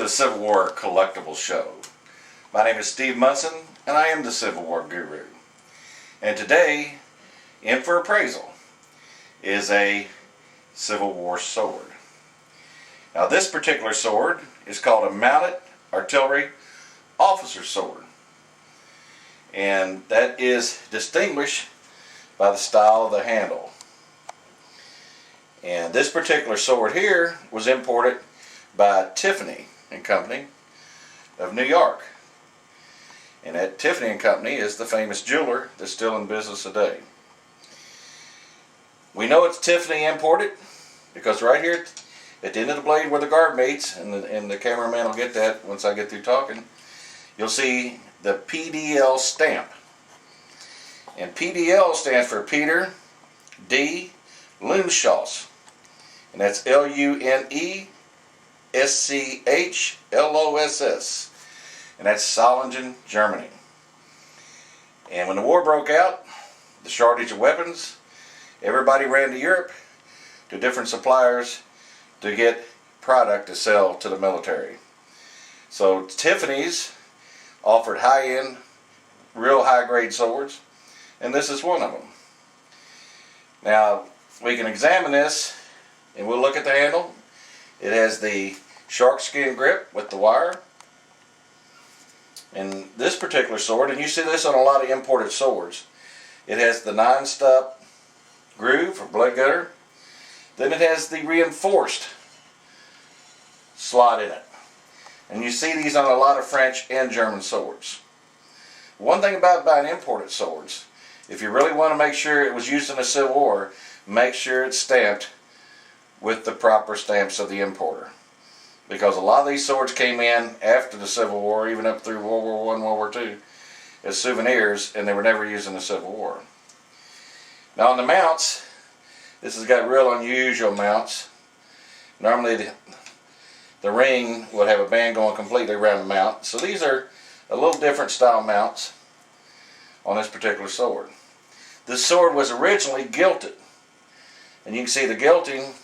the Civil War Collectible Show. My name is Steve Munson, and I am the Civil War Guru. And today, in for appraisal, is a Civil War sword. Now this particular sword is called a mounted artillery officer sword. And that is distinguished by the style of the handle. And this particular sword here was imported by Tiffany and Company of New York. And that Tiffany and Company is the famous jeweler that's still in business today. We know it's Tiffany imported because right here at the end of the blade where the guard meets, and the cameraman will get that once I get through talking, you'll see the PDL stamp. And PDL stands for Peter D. Lunschloss. And that's L-U-N-E-S-C-H-L-O-S-S. And that's Solingen, Germany. And when the war broke out, the shortage of weapons, everybody ran to Europe to different suppliers to get product to sell to the military. So Tiffany's offered high-end, real high-grade swords, and this is one of them. Now, we can examine this, and we'll look at the handle. It has the shark skin grip with the wire. And this particular sword, and you see this on a lot of imported swords, it has the non-stop groove for blood gutter. Then it has the reinforced slot in it. And you see these on a lot of French and German swords. One thing about buying imported swords, if you really want to make sure it was used in the Civil War, make sure it's stamped with the proper stamps of the importer. Because a lot of these swords came in after the Civil War, even up through World War I, World War II, as souvenirs, and they were never used in the Civil War. Now on the mounts, this has got real unusual mounts. Normally the ring would have a band going completely around the mount. So these are a little different style mounts on this particular sword. This sword was originally gilded. And you can see the gilding,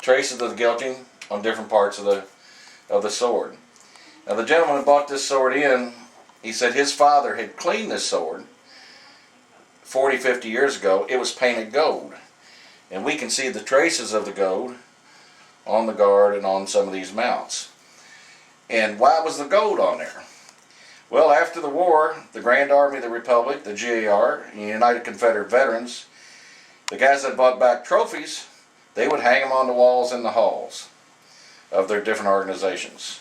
traces of the gilding on different parts of the sword. Now the gentleman who bought this sword in, he said his father had cleaned this sword 40, 50 years ago. It was painted gold. And we can see the traces of the gold on the guard and on some of these mounts. And why was the gold on there? Well, after the war, the Grand Army of the Republic, the GAR, and United Confederate Veterans, the guys that bought back trophies, they would hang them on the walls in the halls of their different organizations.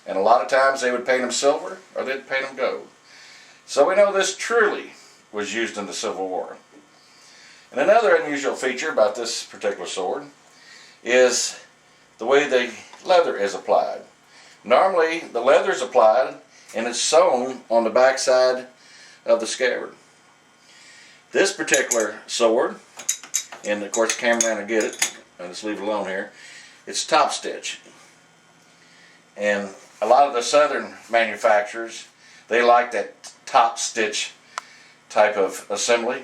And a lot of times they would paint them silver or they'd paint them gold. So we know this truly was used in the Civil War. And another unusual feature about this particular sword is the way the leather is applied. Normally the leather is applied and it's sewn on the back side of the scabbard. This particular sword, and of course the cameraman will get it, I'll just leave it alone here, it's top stitch. And a lot of the southern manufacturers, they like that top stitch type of assembly.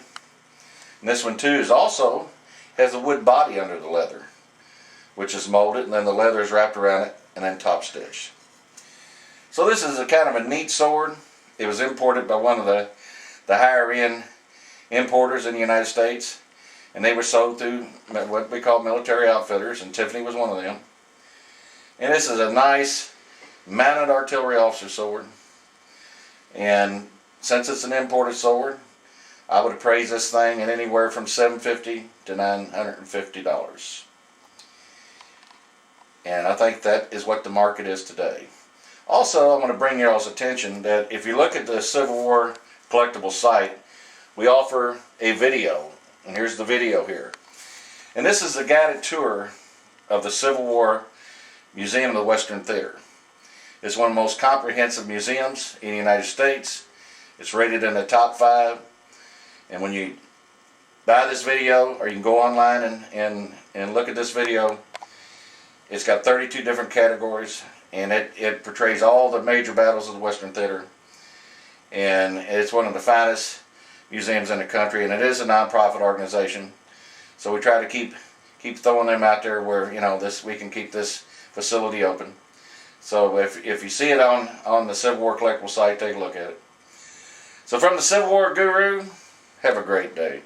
And this one too is also has a wood body under the leather, which is molded, and then the leather is wrapped around it and then top stitched. So this is a kind of a neat sword. It was imported by one of the higher end importers in the United States, and they were sold through what we call military outfitters, and Tiffany was one of them. And this is a nice mounted artillery officer sword. And since it's an imported sword, I would appraise this thing at anywhere from $750 to $950. And I think that is what the market is today. Also, I want to bring y'all's attention that if you look at the Civil War collectible site, we offer a video. And here's the video here. And this is a guided tour of the Civil War Museum of the Western Theater. It's one of the most comprehensive museums in the United States. It's rated in the top 5. And when you buy this video, or you can go online and look at this video, it's got 32 different categories, and it portrays all the major battles of the Western Theater. And it's one of the finest museums in the country, and it is a non-profit organization. So we try to keep throwing them out there where, you know, we can keep this facility open. So if you see it on the Civil War collectible site, take a look at it. So from the Civil War Guru, have a great day.